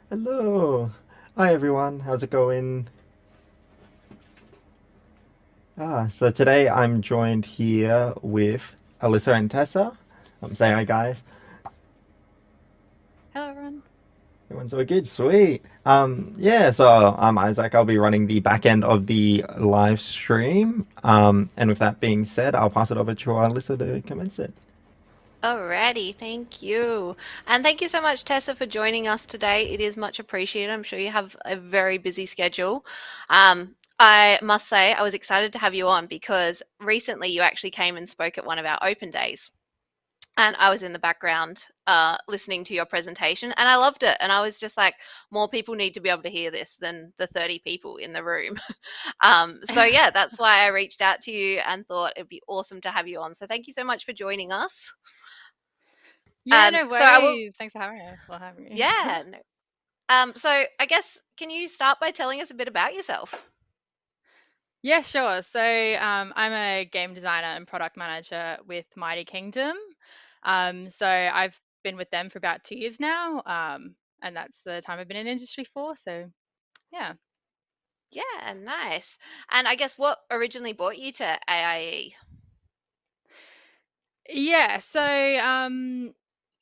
Hello. Hi everyone. How's it going? So today I'm joined here with Alyssa and Tessa. Say hi guys. Hello, everyone. Everyone's all good, sweet. So I'm Isaac. I'll be running the back end of the live stream. And with that being said, I'll pass it over to Alyssa to commence it. Alrighty, thank you. And thank you so much, Tessa, for joining us today. It is much appreciated. I'm sure you have a very busy schedule. I must say, I was excited to have you on because recently you actually came and spoke at one of our open days. And I was in the background listening to your presentation, and I loved it. And I was just like, more people need to be able to hear this than the 30 people in the room. So, yeah, that's why I reached out to you and thought it'd be awesome to have you on. So, thank you so much for joining us. Yeah, no So I will, worries. Thanks for having me. For having me. yeah. No. So I guess, can you start by telling us a bit about yourself? Yeah, sure. I'm a game designer and product manager with Mighty Kingdom. So I've been with them for about 2 years now, and that's the time I've been in industry for. So yeah. Yeah, nice. And I guess what originally brought you to AIE? Yeah,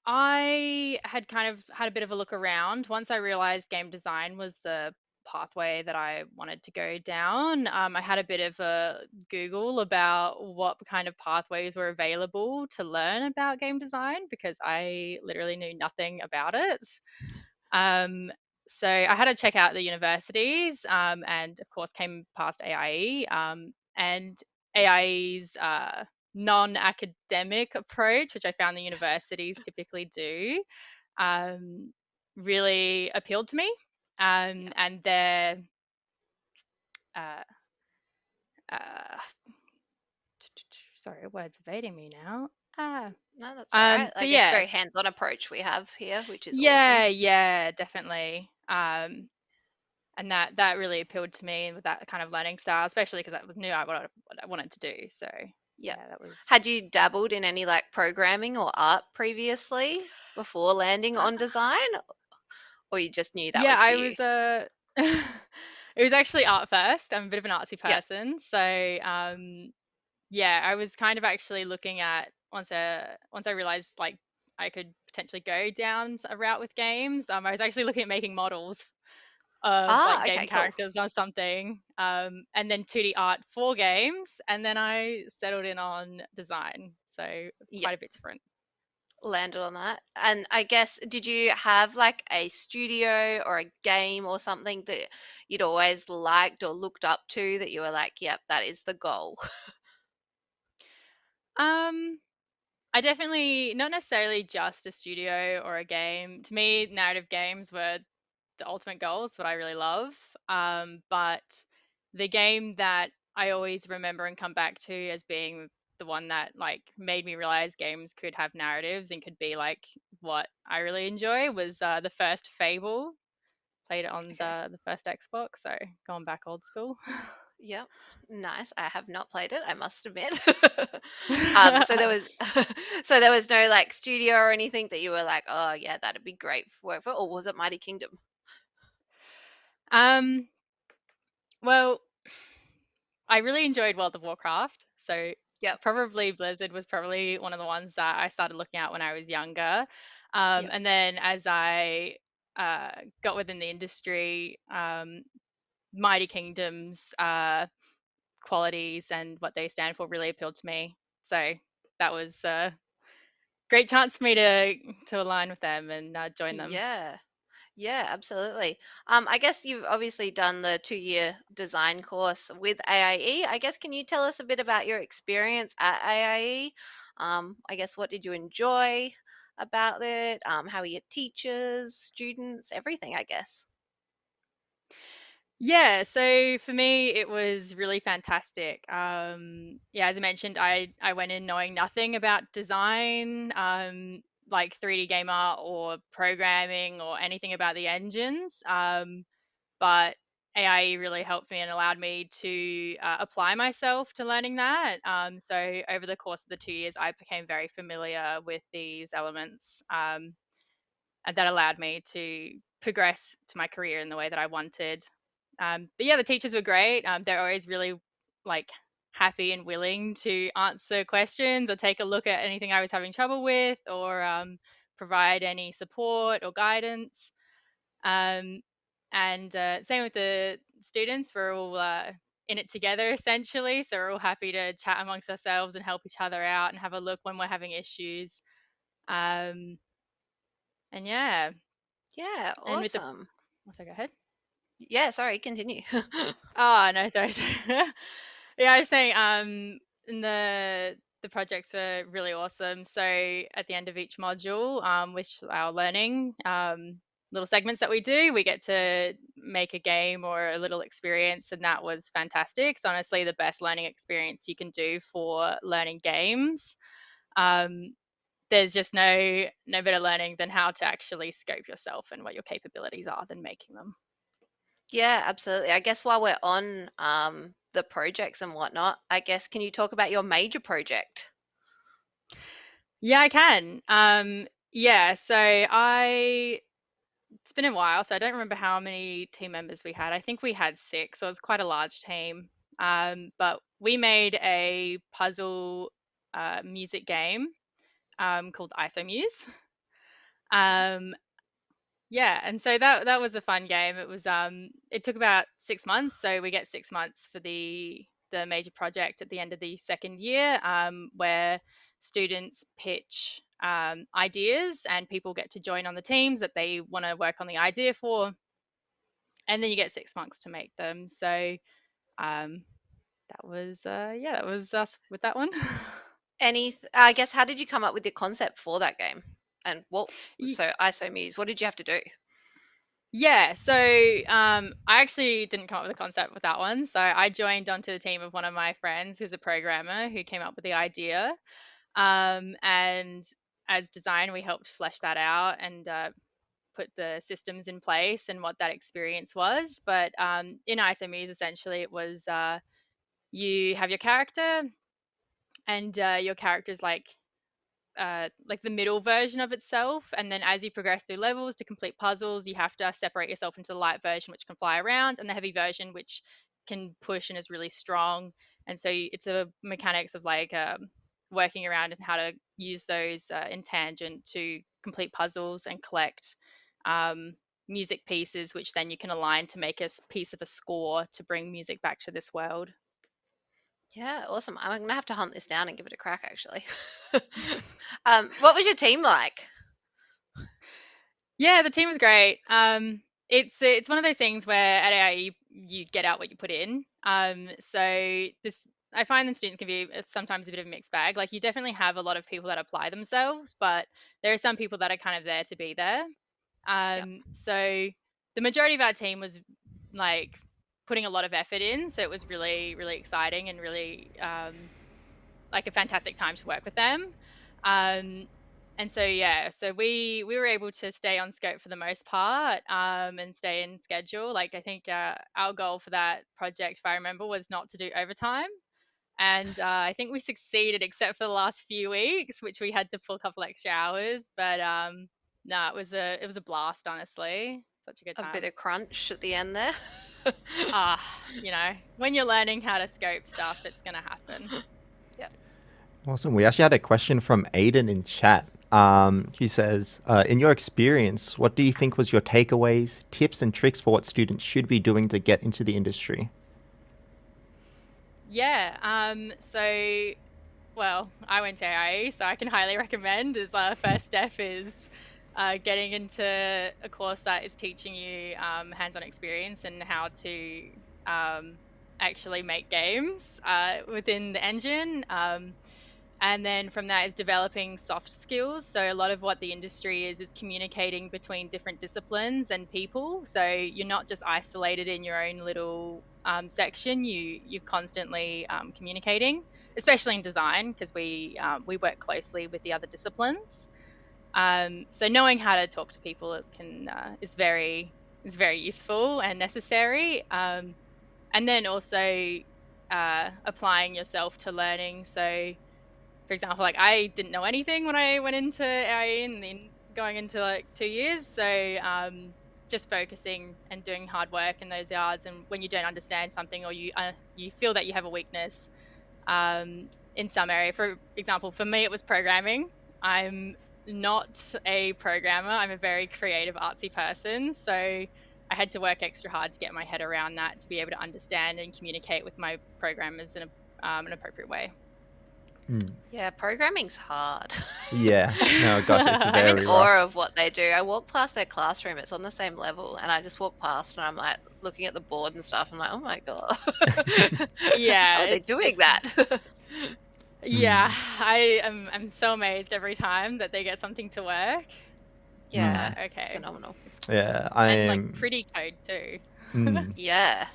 I had kind of had a bit of a look around once I realized game design was the pathway that I wanted to go down. I had a bit of a Google about what kind of pathways were available to learn about game design because I literally knew nothing about it. Um, so I had to check out the universities, and of course came past AIE, and AIE's non-academic approach, which I found the universities typically do, um, really appealed to me. Yeah. And their uh, uh, sorry, words evading me now. Ah, No, that's all right. I but guess yeah, very hands-on approach we have here, which is awesome. yeah, definitely. And that really appealed to me with that kind of learning style, especially because I was knew what I wanted to do. So Yeah. yeah, that was. Had you dabbled in any like programming or art previously before landing Uh, on design, or you just knew that yeah, was for I you? was it was actually art first. I'm a bit of an artsy Yeah. person, so yeah, I was kind of actually looking at once I realized like I could potentially go down a route with games. I was actually looking at making models of like Ah, game okay, cool. characters or something, and then 2D art for games, and then I settled in on design. So Yeah. quite a bit different. Landed on that. And I guess, did you have like a studio or a game or something that you'd always liked or looked up to that you were like, yep, that is the goal? Um, I definitely not necessarily just a studio or a game. To me, narrative games were the ultimate goal. It's what I really love. But the game that I always remember and come back to as being the one that like made me realize games could have narratives and could be like what I really enjoy was the first Fable. Played it on Okay. the first Xbox, so going back old school. Yep. Nice. I have not played it, I must admit. So there was so there was no like studio or anything that you were like, oh yeah, that'd be great for work for, or was it Mighty Kingdom? um, well, I really enjoyed World of Warcraft, so Yep. probably Blizzard was probably one of the ones that I started looking at when I was younger. Yep. And then as I got within the industry, Mighty Kingdom's qualities and what they stand for really appealed to me. So that was a great chance for me to align with them and join them. Yeah. Yeah, absolutely. I guess you've obviously done the 2-year design course with AIE. I guess, can you tell us a bit about your experience at AIE? I guess, what did you enjoy about it? How are your teachers, students, everything, I guess. Yeah, so for me, it was really fantastic. Yeah, as I mentioned, I went in knowing nothing about design, like 3D game art or programming or anything about the engines. But AIE really helped me and allowed me to apply myself to learning that. So over the course of the 2 years, I became very familiar with these elements. And that allowed me to progress to my career in the way that I wanted. But yeah, the teachers were great. They're always really like happy and willing to answer questions or take a look at anything I was having trouble with or provide any support or guidance. Um, and same with the students, we're all in it together essentially. So we're all happy to chat amongst ourselves and help each other out and have a look when we're having issues. Um, and yeah, Yeah, and with the awesome. also go ahead. Yeah, sorry, continue. Oh no, sorry. Yeah, I was saying, and the projects were really awesome. So at the end of each module, which our learning little segments that we do, we get to make a game or a little experience, and that was fantastic. It's honestly the best learning experience you can do for learning games. Um, there's just no better learning than how to actually scope yourself and what your capabilities are than making them. Yeah, absolutely. I guess while we're on the projects and whatnot, I guess can you talk about your major project? Yeah, I can. Yeah, so it's been a while, so I don't remember how many team members we had. I think we had six, so it was quite a large team. But we made a puzzle music game called ISOMuse. Um, yeah, and so that was a fun game. It took about 6 months, so we get 6 months for the major project at the end of the second year, where students pitch ideas and people get to join on the teams that they want to work on the idea for, and then you get 6 months to make them. So um, that was us with that one. I guess how did you come up with the concept for that game? And what Y- so ISO what did you have to do? Yeah, so I actually didn't come up with a concept with that one. So I joined onto the team of one of my friends who's a programmer who came up with the idea. And as design, we helped flesh that out and put the systems in place and what that experience was. But in ISOMuse, essentially, it was you have your character, and your character's like the middle version of itself. And then as you progress through levels to complete puzzles, you have to separate yourself into the light version, which can fly around, and the heavy version, which can push and is really strong. And so it's a mechanics of working around and how to use those in tangent to complete puzzles and collect um, music pieces, which then you can align to make a piece of a score to bring music back to this world. Yeah, awesome. I'm gonna have to hunt this down and give it a crack actually. What was your team like? Yeah, the team was great. It's one of those things where at AIE you get out what you put in. So this I find that students can be sometimes a bit of a mixed bag. Like you definitely have a lot of people that apply themselves, but there are some people that are kind of there to be there. Yep. So the majority of our team was like putting a lot of effort in, so it was really really exciting and really like a fantastic time to work with them. Um, and so yeah, so we were able to stay on scope for the most part, and stay in schedule. Like I think our goal for that project, if I remember, was not to do overtime. And I think we succeeded, except for the last few weeks, which we had to pull a couple extra hours. But no, it was a blast, honestly. Such a good A bit time. of crunch at the end there. When you're learning how to scope stuff, it's gonna happen. Yep. Awesome. We actually had a question from Aiden in chat. He says, in your experience, what do you think was your takeaways, tips, and tricks for what students should be doing to get into the industry? Yeah. Well, I went to AIE, so I can highly recommend. As first step is getting into a course that is teaching you hands-on experience and how to actually make games within the engine. And then from that is developing soft skills. So a lot of what the industry is communicating between different disciplines and people. So you're not just isolated in your own little section. You're constantly communicating, especially in design, because we work closely with the other disciplines. So knowing how to talk to people is very useful and necessary. And then also applying yourself to learning. So for example, like I didn't know anything when I went into AIE and then going into like 2 years. So just focusing and doing hard work in those yards. And when you don't understand something or you feel that you have a weakness in some area, for example, for me it was programming. I'm not a programmer. I'm a very creative, artsy person. So I had to work extra hard to get my head around that, to be able to understand and communicate with my programmers in an appropriate way. Mm. Yeah, programming's hard. Yeah. No, gosh, it's I'm in very rough. awe of what they do. I walk past their classroom, it's on the same level, and I just walk past and I'm like looking at the board and stuff. I'm like, oh my God. How Yeah, are they doing it's that? yeah, Mm. I'm so amazed every time that they get something to work. Yeah, Okay. it's phenomenal. It's Yeah, I and like am. pretty code too. Mm. Yeah.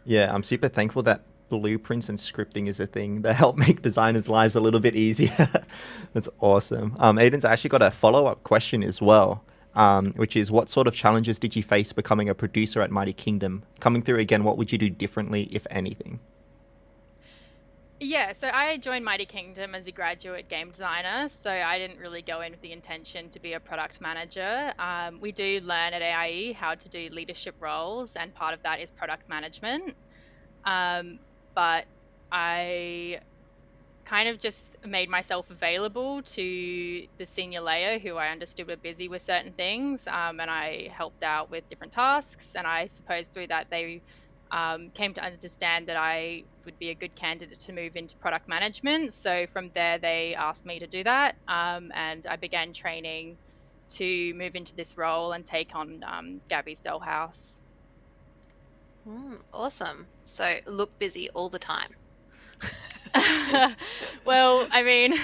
Yeah, I'm super thankful that blueprints and scripting is a thing that help make designers' lives a little bit easier. That's awesome. Aiden's actually got a follow-up question as well, which is what sort of challenges did you face becoming a producer at Mighty Kingdom? Coming through again, what would you do differently, if anything? Yeah, so I joined Mighty Kingdom as a graduate game designer, so I didn't really go in with the intention to be a product manager. We do learn at AIE how to do leadership roles, and part of that is product management. Um, but I kind of just made myself available to the senior layer who I understood were busy with certain things, and I helped out with different tasks. And I suppose through that, they came to understand that I would be a good candidate to move into product management. So from there, they asked me to do that, and I began training to move into this role and take on Gabby's Dollhouse. Awesome. So look busy all the time. Well, I mean,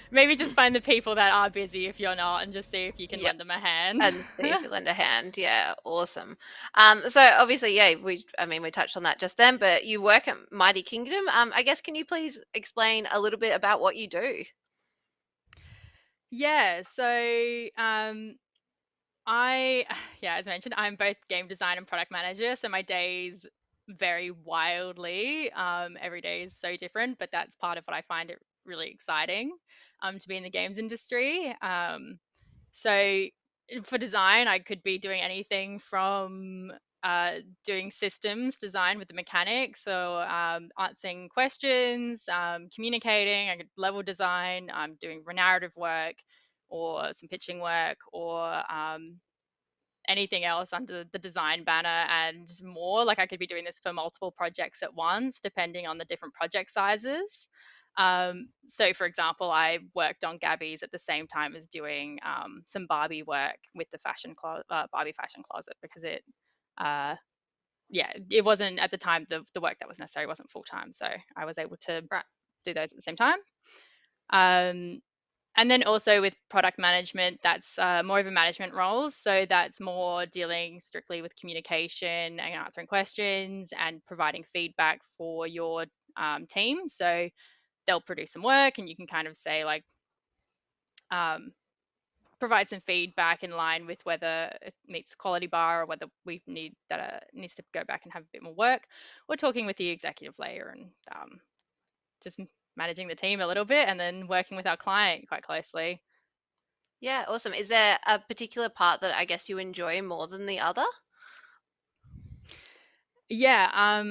maybe just find the people that are busy if you're not, and just see if you can Yeah. lend them a hand. And see if you lend a hand. Yeah, awesome. So obviously, yeah, we touched on that just then, but you work at Mighty Kingdom. I guess can you please explain a little bit about what you do? Yeah, so I, yeah, as mentioned, I'm both game design and product manager, so my days vary wildly. Every day is so different, but that's part of what I find it really exciting, to be in the games industry. So for design, I could be doing anything from doing systems design with the mechanics, so answering questions, communicating. I could level design, doing narrative work, or some pitching work, or anything else under the design banner and more. Like I could be doing this for multiple projects at once, depending on the different project sizes. So, for example, I worked on Gabby's at the same time as doing some Barbie work with the Barbie fashion closet, because uh, yeah, it wasn't at the time, the work that was necessary wasn't full time. So I was able to Right. do those at the same time. Um, and then also with product management, that's more of a management role. So that's more dealing strictly with communication and answering questions and providing feedback for your team. So they'll produce some work, and you can kind of say, like, um, provide some feedback in line with whether it meets the quality bar, or whether we need that needs to go back and have a bit more work. We're talking with the executive layer, and just managing the team a little bit, and then working with our client quite closely. Yeah, awesome. Is there a particular part that I guess you enjoy more than the other? Yeah,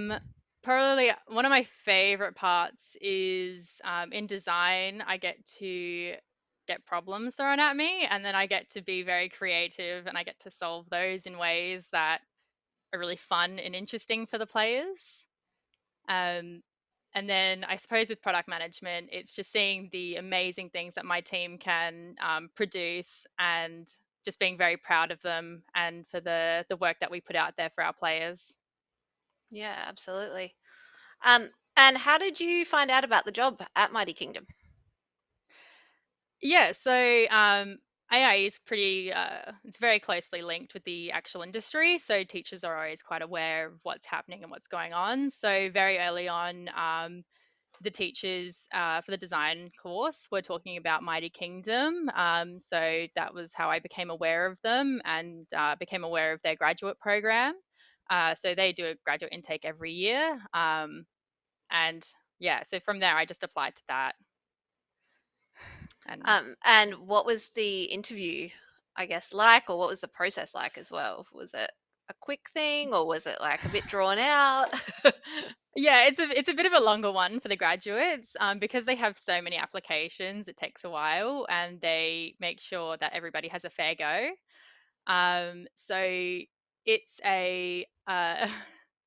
probably one of my favorite parts is in design, I get to get problems thrown at me, and then I get to be very creative, and I get to solve those in ways that are really fun and interesting for the players. Um, and then I suppose with product management, it's just seeing the amazing things that my team can produce, and just being very proud of them and for the work that we put out there for our players. Yeah, absolutely. And how did you find out about the job at Mighty Kingdom? Yeah, so AI is pretty, it's very closely linked with the actual industry. So teachers are always quite aware of what's happening and what's going on. So very early on, the teachers for the design course were talking about Mighty Kingdom. So that was how I became aware of them, and became aware of their graduate program. So they do a graduate intake every year. And yeah, so from there, I just applied to that. And And what was the interview, I guess, like, or what was the process like as well? Was it a quick thing, or was it like a bit drawn out? yeah, it's a bit of a longer one for the graduates, because they have so many applications. It takes a while, and they make sure that everybody has a fair go. So it's a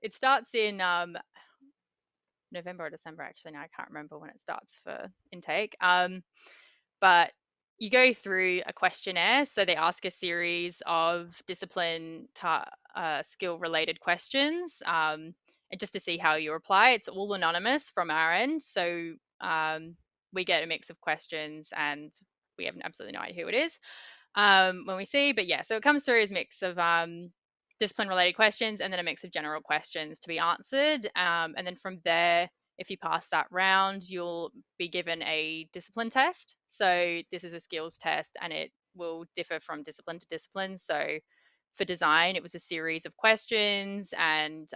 it starts in November or December, actually. Now I can't remember when it starts for intake. But you go through a questionnaire. So they ask a series of skill related questions, and just to see how you reply. It's all anonymous from our end. So we get a mix of questions and we have absolutely no idea who it is when we see. But yeah, so it comes through as a mix of discipline related questions and then a mix of general questions to be answered. And then from there, if you pass that round, you'll be given a discipline test. So this is a skills test and it will differ from discipline to discipline. So for design, it was a series of questions and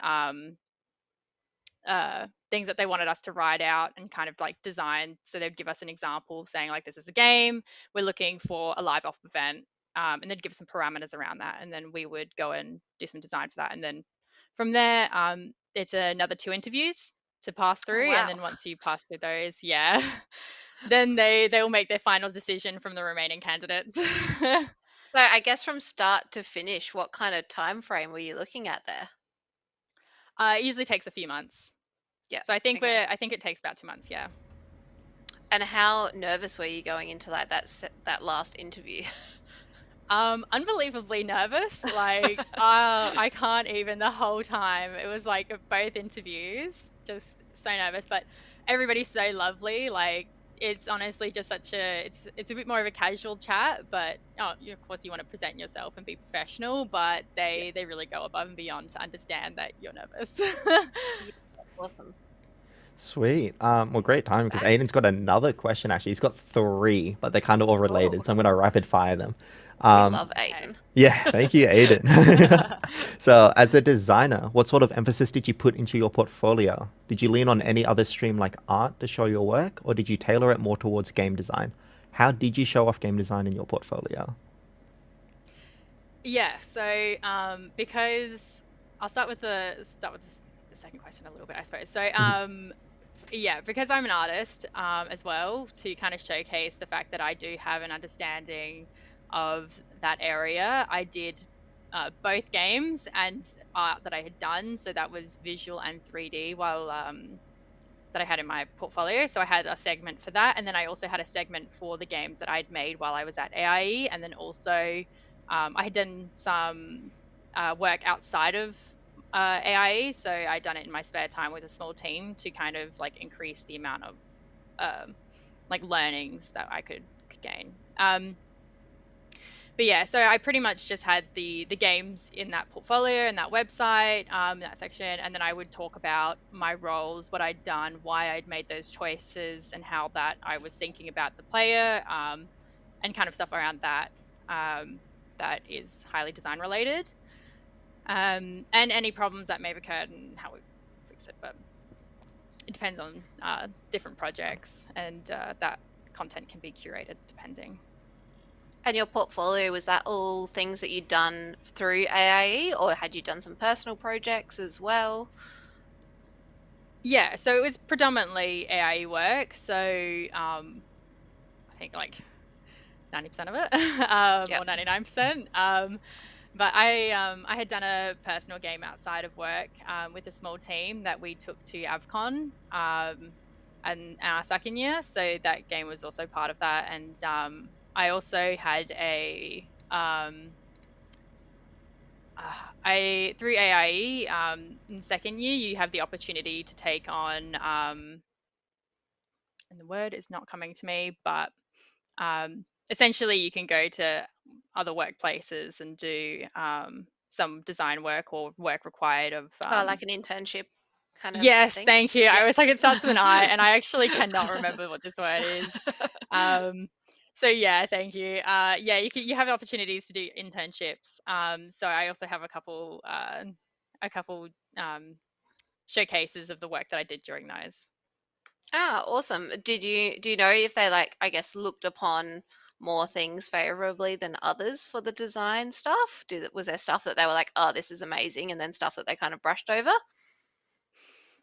things that they wanted us to write out and kind of like design. So they'd give us an example saying like, this is a game, we're looking for a live off event. And they'd give us some parameters around that. And then we would go and do some design for that. And then from there, it's another 2 interviews to pass Oh, through. And wow. then once you pass through those, yeah, then they'll make their final decision from the remaining candidates. So I guess from start to finish, what kind of time frame were you looking at there? It usually takes a few months. Yeah. So I think okay. it takes about 2 months. Yeah. And how nervous were you going into like that last interview? Unbelievably nervous. Like, I can't even the whole time. It was like both interviews, just so nervous. But everybody's so lovely. Like, it's honestly just it's a bit more of a casual chat. But of course, you want to present yourself and be professional. But Yeah. they really go above and beyond to understand that you're nervous. Yeah, that's awesome. Sweet. Well, great time because Aiden's got another question actually. He's got 3, but they're kind of all related, Oh, so I'm gonna rapid fire them. we love Okay. Aiden. Yeah, thank you, Aiden. So, as a designer, what sort of emphasis did you put into your portfolio? Did you lean on any other stream like art to show your work, or did you tailor it more towards game design? How did you show off game design in your portfolio? Yeah, so because I'll start with the second question a little bit, I suppose. So yeah, because I'm an artist as well, to kind of showcase the fact that I do have an understanding of that area, I did both games and art that I had done. So that was visual and 3D while that I had in my portfolio. So I had a segment for that, and then I also had a segment for the games that I'd made while I was at AIE, and then also I had done some work outside of AIE, so I'd done it in my spare time with a small team to kind of like increase the amount of like learnings that I could gain. But yeah, so I pretty much just had the games in that portfolio and that website, that section, and then I would talk about my roles, what I'd done, why I'd made those choices, and how that I was thinking about the player, and kind of stuff around that that is highly design related, and any problems that may have occurred and how we fix it. But it depends on different projects, and that content can be curated depending. And your portfolio, was that all things that you'd done through AIE, or had you done some personal projects as well? Yeah, so it was predominantly AIE work. So I think like 90% of it, or 99%. But I had done a personal game outside of work with a small team that we took to AvCon and our second year. So that game was also part of that. And I also had through AIE in second year, you have the opportunity to take on, and the word is not coming to me, but essentially you can go to other workplaces and do some design work or work required of. Like an internship kind of Yes, thing? thank you. Yeah. I was like, it starts with an I, and I actually cannot remember what this word is. So yeah, thank you. Yeah, you have opportunities to do internships. So I also have a couple showcases of the work that I did during those. Awesome. Do you know if they like, I guess, looked upon more things favorably than others for the design stuff? Was there stuff that they were like, oh, this is amazing, and then stuff that they kind of brushed over?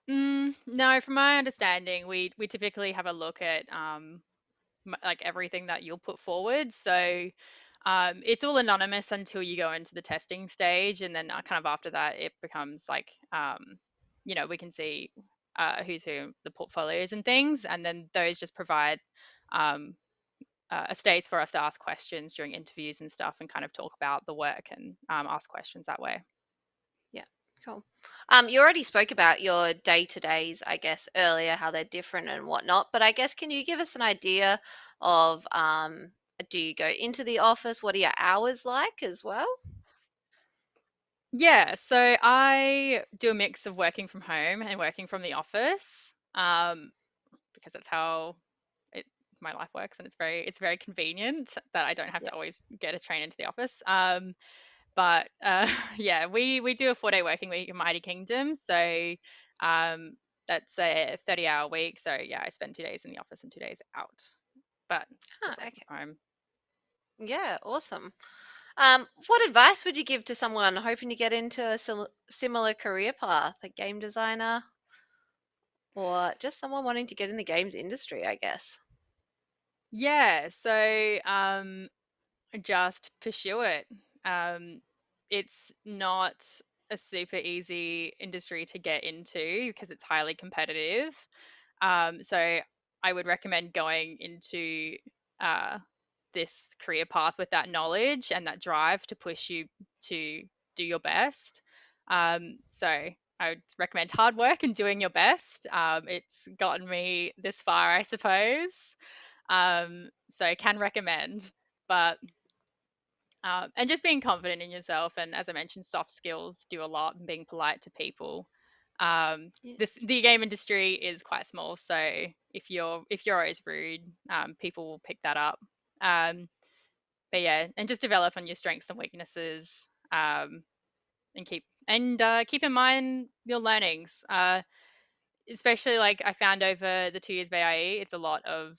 No, from my understanding, we typically have a look at like everything that you'll put forward. So it's all anonymous until you go into the testing stage, and then kind of after that, it becomes like we can see who's who, the portfolios and things, and then those just provide um, a space for us to ask questions during interviews and stuff, and kind of talk about the work and ask questions that way. Yeah, cool. You already spoke about your day-to-days, I guess, earlier, how they're different and whatnot, but I guess can you give us an idea of do you go into the office? What are your hours like as well? Yeah, so I do a mix of working from home and working from the office, because that's how it, my life works, and it's very convenient that I don't have Yeah. to always get a train into the office. But yeah, we do a 4-day working week in Mighty Kingdom, so um, that's a 30-hour week. So yeah, I spend 2 days in the office and 2 days out, but Ah, just working okay. from home. Yeah, awesome. What advice would you give to someone hoping to get into a similar career path, a game designer, or just someone wanting to get in the games industry, I guess? Yeah, so just pursue it. Um, it's not a super easy industry to get into because it's highly competitive. So I would recommend going into uh, this career path with that knowledge and that drive to push you to do your best. So I would recommend hard work and doing your best. It's gotten me this far, I suppose. So I can recommend, but and just being confident in yourself, and as I mentioned, soft skills do a lot, and being polite to people. Yeah. The game industry is quite small, so if you're always rude, people will pick that up. Um, but yeah, and just develop on your strengths and weaknesses, and keep in mind your learnings. Especially like I found over the 2 years of AIE, it's a lot of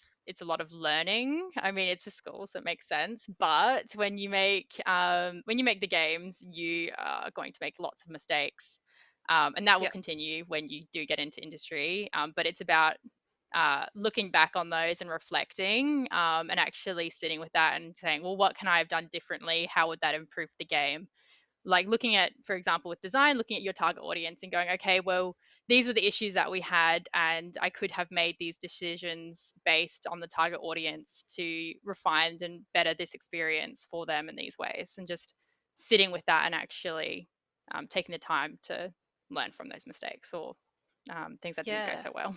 learning. I mean, it's a school, so it makes sense. But when you make the games, you are going to make lots of mistakes, and that will Yep. continue when you do get into industry. But it's about looking back on those and reflecting, and actually sitting with that and saying, well, what can I have done differently? How would that improve the game? Like looking at, for example, with design, looking at your target audience and going, okay, well, these were the issues that we had, and I could have made these decisions based on the target audience to refine and better this experience for them in these ways, and just sitting with that and actually taking the time to learn from those mistakes or things that didn't go Yeah. so well.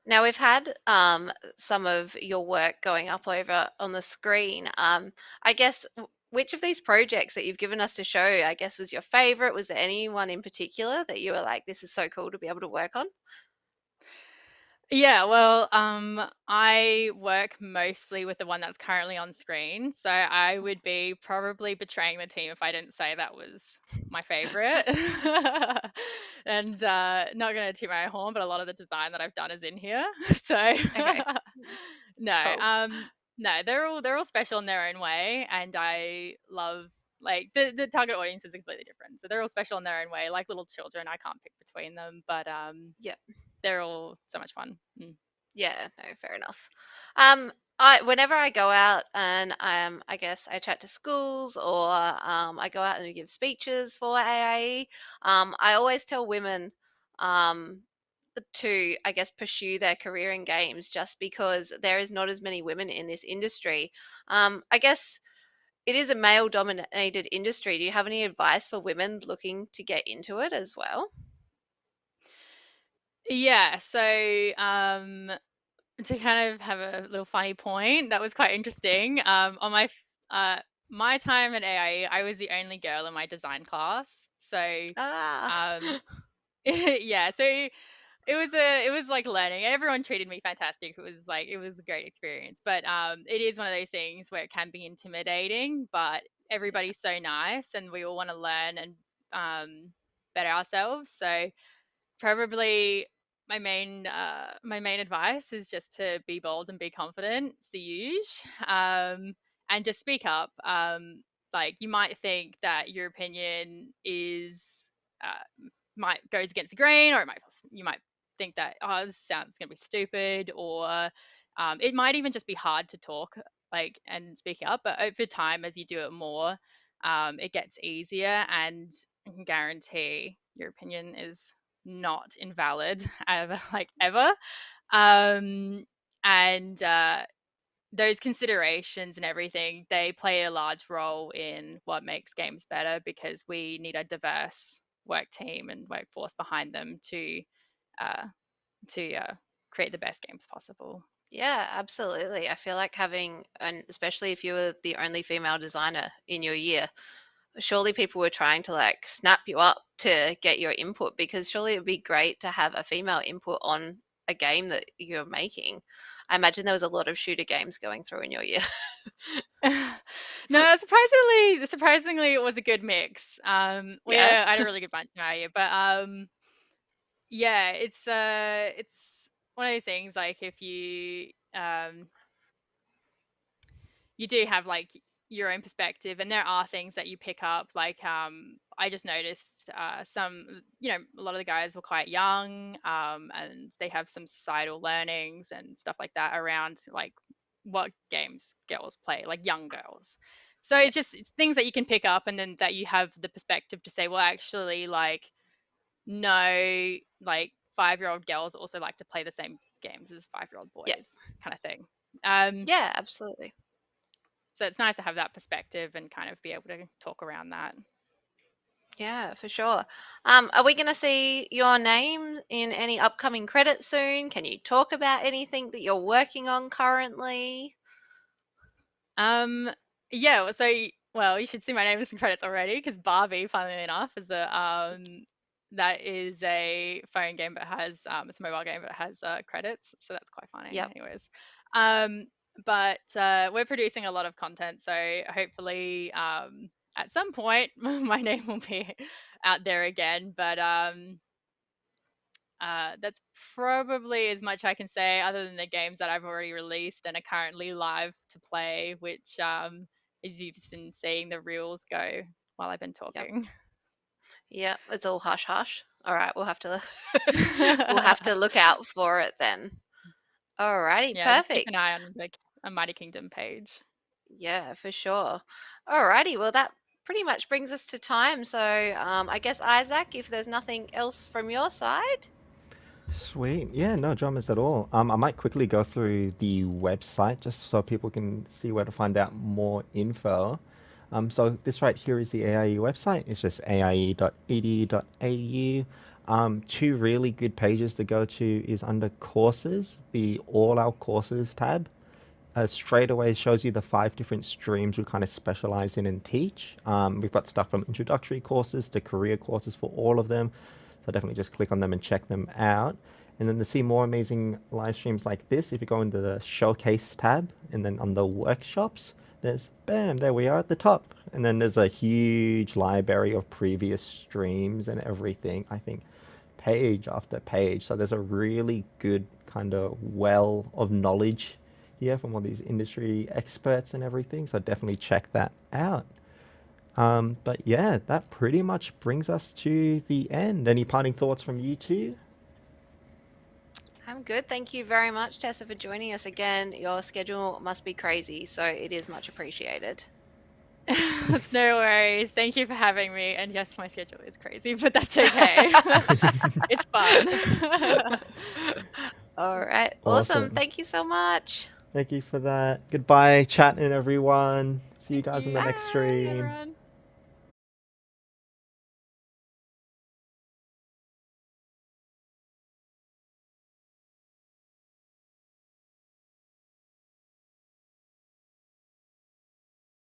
Now we've had some of your work going up over on the screen. I guess which of these projects that you've given us to show, I guess, was your favorite? Was there anyone in particular that you were like, this is so cool to be able to work on? Yeah, well, I work mostly with the one that's currently on screen, so I would be probably betraying the team if I didn't say that was my favorite. And not gonna toot my own horn, but a lot of the design that I've done is in here. So Okay, no, cool. no, they're all special in their own way, and I love like the target audience is completely different, so they're all special in their own way, like little children. I can't pick between them, but Yep. they're all so much fun. Yeah, no, fair enough. I whenever I go out and I guess I chat to schools or I go out and give speeches for AIE, I always tell women um, to I guess pursue their career in games just because there is not as many women in this industry. I guess it is a male dominated industry. Do you have any advice for women looking to get into it as well? Yeah, so to kind of have a little funny point, that was quite interesting. On my time at AIE, I was the only girl in my design class. So Ah, um, yeah, so it was like learning. Everyone treated me fantastic. It was a great experience. But it is one of those things where it can be intimidating, but everybody's so nice, and we all want to learn and better ourselves. So probably my main advice is just to be bold and be confident. It's the huge, and just speak up. Like you might think that your opinion is might goes against the grain, or you might think that, oh, this sounds gonna be stupid, or it might even just be hard to talk like and speak up. But over time, as you do it more, it gets easier, and I can guarantee your opinion is not invalid ever, like ever. And those considerations and everything, they play a large role in what makes games better, because we need a diverse work team and workforce behind them to uh, create the best games possible. Yeah, absolutely. I feel like having, and especially if you were the only female designer in your year, surely people were trying to like snap you up to get your input, because surely it would be great to have a female input on a game that you're making. I imagine there was a lot of shooter games going through in your year. No, surprisingly, it was a good mix. Yeah. I had a really good bunch in our year, but yeah, it's one of those things. Like if you do have like your own perspective, and there are things that you pick up. Like I just noticed some, a lot of the guys were quite young, and they have some societal learnings and stuff like that around like what games girls play, like young girls. So Yeah. it's things that you can pick up, and then that you have the perspective to say, well, actually, like, no, like 5-year-old girls also like to play the same games as 5-year-old Yeah. boys, kind of thing. Um, Yeah, absolutely. so it's nice to have that perspective and kind of be able to talk around that. Yeah, for sure. Are we going to see your name in any upcoming credits soon? Can you talk about anything that you're working on currently? Um, yeah, so well, you should see my name in some credits already, because Barbie, funnily enough, is that is a phone game that has it's a mobile game that has credits, so that's quite funny. Yep. Anyways, but we're producing a lot of content, so hopefully at some point my name will be out there again. But that's probably as much I can say, other than the games that I've already released and are currently live to play, which, as you've been seeing the reels go while I've been Yep. talking. Yep. It's all hush hush. All right, we'll have to we'll have to look out for it then. Alrighty, Yeah, just keep an perfect. eye on the a Mighty Kingdom page. Yeah, for sure. Alrighty, well that pretty much brings us to time. So I guess Isaac, if there's nothing else from your side. Sweet. Yeah, no dramas at all. I might quickly go through the website just so people can see where to find out more info. So this right here is the AIE website. It's just aie.edu.au. Two really good pages to go to is under courses, the All Our Courses tab. Straight away shows you the 5 different streams we kind of specialize in and teach. We've got stuff from introductory courses to career courses for all of them. So definitely just click on them and check them out. And then to see more amazing live streams like this, if you go into the showcase tab and then on the workshops, there's bam, there we are at the top. And then there's a huge library of previous streams and everything, I think page after page. So there's a really good kind of well of knowledge here from all these industry experts and everything. So definitely check that out. But yeah, that pretty much brings us to the end. Any parting thoughts from you two? I'm good. Thank you very much, Tessa, for joining us again. Your schedule must be crazy, so it is much appreciated. That's no worries. Thank you for having me. And yes, my schedule is crazy, but that's okay. It's fun. All right. Awesome. Thank you so much. Thank you for that. Goodbye, chat and everyone. See you guys in the next Bye, stream. everyone.